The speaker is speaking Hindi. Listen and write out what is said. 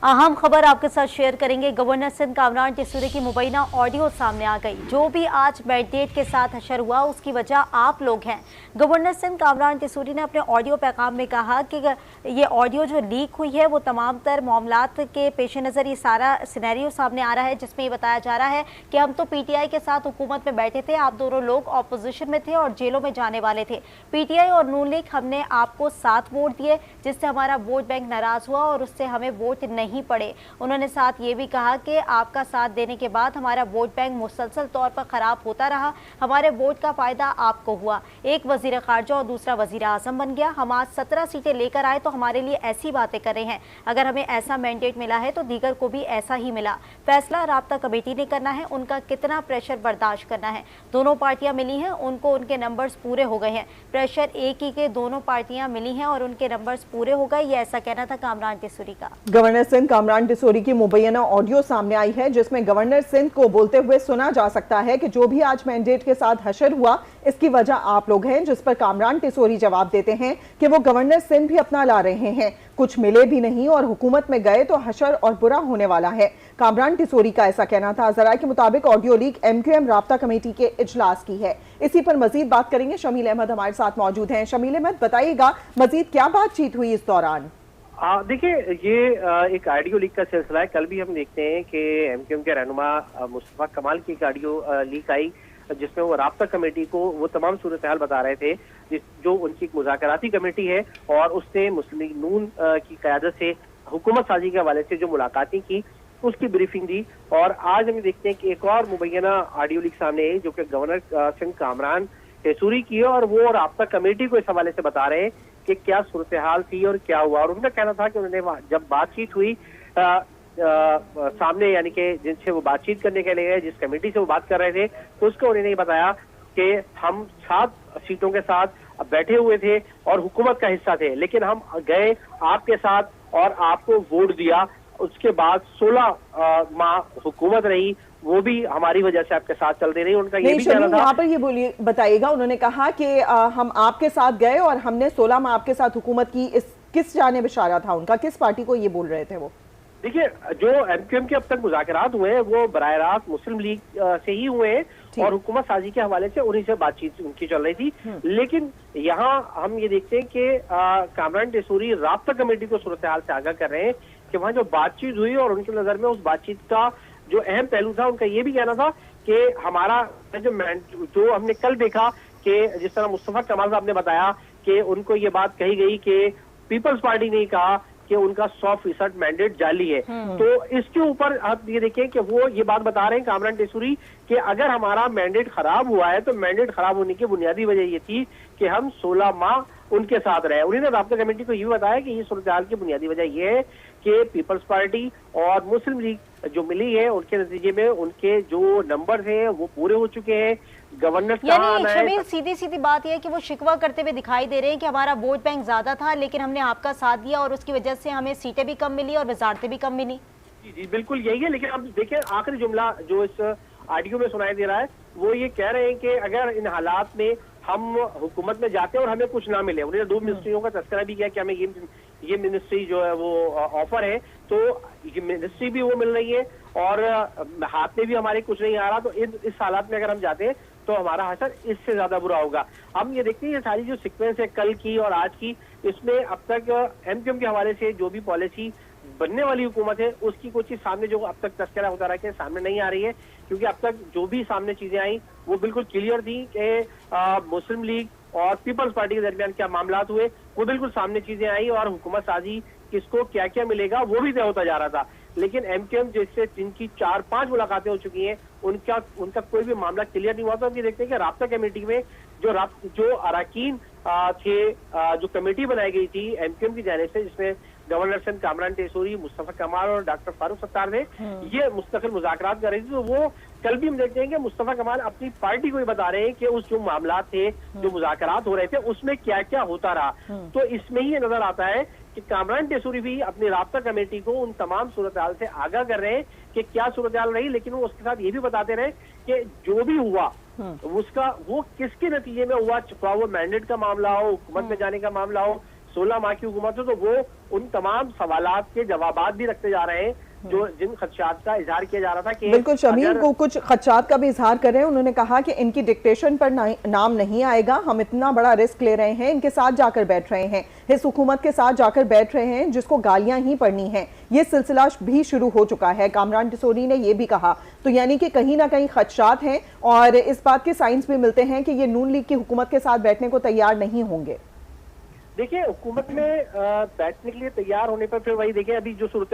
अहम खबर आपके साथ शेयर करेंगे। गवर्नर सिंध कामरान टेसूरी की मुबैना ऑडियो सामने आ गई। जो भी आज मैंडेट के साथ हशर हुआ उसकी वजह आप लोग हैं। गवर्नर सिंध कामरान टेसूरी ने अपने ऑडियो पैगाम में कहा कि ये ऑडियो जो लीक हुई है वो तमाम तर मामलात के पेश नज़र ये सारा सिनेरियो सामने आ रहा है, जिसमें ये बताया जा रहा है कि हम तो PTI के साथ हुकूमत में बैठे थे, आप दोनों लोग अपोजिशन में थे और जेलों में जाने वाले थे। PTI और नून लीग हमने आपको 7 वोट दिए, जिससे हमारा वोट बैंक नाराज हुआ और उससे हमें वोट नहीं पड़े। उन्होंने साथ ये भी कहा कि आपका साथ देने के बाद हमारा वोट बैंक मुसलसल तौर पर खराब होता रहा, हमारे वोट का फायदा आपको हुआ। एक वजीर खारजा और दूसरा वजीर आजम बन गया। हम आज 17 सीटें लेकर आए तो हमारे लिए ऐसी बातें कर रहे हैं। अगर हमें ऐसा मैंडेट मिला है तो दीगर को भी ऐसा ही मिला। फैसला राब्ता कमेटी ने करना है, उनका कितना प्रेशर बर्दाश्त करना है। दोनों पार्टियां मिली हैं, उनको उनके नंबर्स पूरे हो गए हैं। प्रेशर एक ही के दोनों पार्टियां मिली हैं और उनके नंबर्स पूरे हो गए, ये ऐसा कहना था कामरान टेसूरी का। गवर्नर सिंध कामरान टेसूरी की मुबैना ऑडियो सामने आई है, जिसमें गवर्नर सिंध को बोलते हुए सुना जा सकता है कि जो भी आज मैंडेट के साथ हशर हुआ इसकी वजह आप लोग हैं। जिस पर कामरान टेसूरी जवाब देते हैं कि वो गवर्नर सिंध भी अपना ला रहे हैं, कुछ मिले भी नहीं और हुकूमत में गए तो हशर और बुरा होने वाला है। कामरान टेसूरी का ऐसा कहना था। जराए के मुताबिक ऑडियो लीक MQM राब्ता कमेटी के इजलास की है। इसी पर मजीद बात करेंगे। शमील अहमद हमारे साथ मौजूद हैं। शमील अहमद, बताइएगा मजीद क्या बातचीत हुई इस दौरान? देखिए, ये एक ऑडियो लीक का सिलसिला है। कल भी हम देखते हैं कि MQM के रहनुमा मुस्तफा कमाल की एक ऑडियो लीक आई, जिसमें वो राब्ता कमेटी को वो तमाम सूरत हाल बता रहे थे जो उनकी एक मुज़ाकराती कमेटी है और उसने मुस्लिम लीग नून की क़यादत से हुकूमत साजी के हवाले से जो मुलाकातें की उसकी ब्रीफिंग दी। और आज हम देखते हैं कि एक और मुबैना ऑडियो लीक सामने आई जो कि गवर्नर सिंध कामरान टेसूरी की है और वो राब्ता कमेटी को इस हवाले से बता रहे हैं कि क्या सूरत हाल थी और क्या हुआ। और उनका कहना था कि उन्होंने जब बातचीत हुई सामने, यानी कि जिनसे वो बातचीत करने के लिए जिस कमेटी से वो बात कर रहे थे, तो उसको उन्होंने बताया कि हम 7 सीटों के साथ बैठे हुए थे और हुकूमत का हिस्सा थे, लेकिन हम गए आपके साथ और आपको वोट दिया। उसके बाद 16 माह हुकूमत रही, वो भी हमारी वजह से आपके साथ चल रही। उनका ये भी कहना था। यहाँ पर ये बोलिए, बताइएगा, उन्होंने कहा कि हम आपके साथ गए और हमने 16 माह आपके साथ हुकूमत की, इस किस जानिब इशारा था उनका? किस पार्टी को ये बोल रहे थे वो? देखिए, जो MQM के अब तक मुज़ाकरात हुए हैं वो बराह रास्त मुस्लिम लीग से ही हुए हैं और हुकूमत साजी के हवाले से उन्हीं से बातचीत उनकी चल रही थी। लेकिन यहाँ हम ये देखते हैं कि कामरान टेसूरी राब्ता कमेटी को सूरत हाल से आगाह कर रहे हैं कि वहाँ जो बातचीत हुई और उनकी नजर में उस बातचीत का जो अहम पहलू था, उनका ये भी कहना था कि हमारा जो हमने कल देखा कि जिस तरह मुस्तफा कमाल साहब ने बताया कि उनको ये बात कही गई कि पीपल्स पार्टी ने कहा कि उनका 100% मैंडेट जाली है। तो इसके ऊपर आप ये देखें कि वो ये बात बता रहे हैं कामरान टेसूरी कि अगर हमारा मैंडेट खराब हुआ है तो मैंडेट खराब होने की बुनियादी वजह ये थी कि हम 16 माह उनके साथ रहे। उन्होंने राब्ता कमेटी को ये बताया कि ये सूरत हाल की बुनियादी वजह ये है कि पीपल्स पार्टी और मुस्लिम लीग जो मिली है उनके नतीजे में उनके जो नंबर थे वो पूरे हो चुके हैं। गवर्नर यानी शमील, सीधी सीधी बात यह है कि वो शिकवा करते हुए दिखाई दे रहे हैं कि हमारा वोट बैंक ज्यादा था लेकिन हमने आपका साथ दिया और उसकी वजह से हमें सीटें भी कम मिली और वजारतें भी कम मिली। जी बिल्कुल यही है। लेकिन अब देखिए, आखिरी जुमला जो इस ऑडियो में सुनाई दे रहा है वो ये कह रहे हैं कि अगर इन हालात में हम हुकूमत में जाते हैं और हमें कुछ ना मिले, उन्होंने 2 मिनिस्ट्रियों का तस्करा भी किया कि हमें ये मिनिस्ट्री जो है वो ऑफर है, तो ये मिनिस्ट्री भी वो मिल रही है और हाथ में भी हमारे कुछ नहीं आ रहा। तो इस हालात में अगर हम जाते हैं तो हमारा हशर इससे ज्यादा बुरा होगा। हम ये देखते हैं ये सारी जो सीक्वेंस है कल की और आज की, इसमें अब तक MQM के हवाले से जो भी पॉलिसी बनने वाली हुकूमत है उसकी कुछ चीज सामने जो अब तक तस्करा होता रहा है सामने नहीं आ रही है, क्योंकि अब तक जो भी सामने चीजें आई वो बिल्कुल क्लियर थी कि मुस्लिम लीग और पीपल्स पार्टी के दरमियान क्या मामलात हुए वो बिल्कुल सामने चीजें आई और हुकूमत साजी किसको क्या क्या मिलेगा वो भी तय होता जा रहा था। लेकिन MQM जैसे जिनकी 4-5 मुलाकातें हो चुकी हैं उनका कोई भी मामला क्लियर नहीं हुआ। तो हम ये देखते हैं कि राब्ता कमेटी में जो अरकान थे, जो कमेटी बनाई गई थी MQM की जानिब से, जिसमें गवर्नर सिंध कामरान टेसूरी, मुस्तफा कमाल और डॉक्टर फारूक सत्तार ने ये मुस्तकिल मुज़ाकरात कर रही थी। तो वो कल भी हम देखते हैं कि मुस्तफा कमाल अपनी पार्टी को ही बता रहे हैं कि उस जो मामलात थे, जो मुज़ाकरात हो रहे थे, उसमें क्या क्या होता रहा। तो इसमें ही नजर आता है कि कामरान टेसूरी भी अपनी राब्ता कमेटी को उन तमाम सूरत हाल से आगाह कर रहे हैं कि क्या सूरत हाल रही, लेकिन वो उसके साथ ये भी बताते रहे कि जो भी हुआ उसका वो किसके नतीजे में हुआ, चाहे वो मैंडेट का मामला हो, हुकूमत में जाने का मामला हो, 16 माह की हुकूमत है, तो वो उन तमाम सवालात के जवाबात भी रखते जा रहे हैं जो जिन खदशात का इजहार किया जा रहा था कि बिल्कुल शमीम को कुछ खदशात का भी इजहार कर रहे हैं। उन्होंने कहा कि इनकी डिक्टेशन पर नाम नहीं आएगा, हम इतना बड़ा रिस्क ले रहे हैं, इनके साथ जाकर बैठ रहे हैं, इस हुकूमत के साथ जाकर बैठ रहे हैं जिसको गालियां ही पड़नी है। ये सिलसिला भी शुरू हो चुका है, कामरान टिसोरी ने ये भी कहा। तो यानी कि कहीं ना कहीं खदशात हैं और इस बात के साइंस भी मिलते हैं कि ये नून लीग की हुकूमत के साथ बैठने को तैयार नहीं होंगे। देखिए, हुकूमत में बैठने के लिए तैयार होने पर फिर वही देखिए, अभी जो सूरत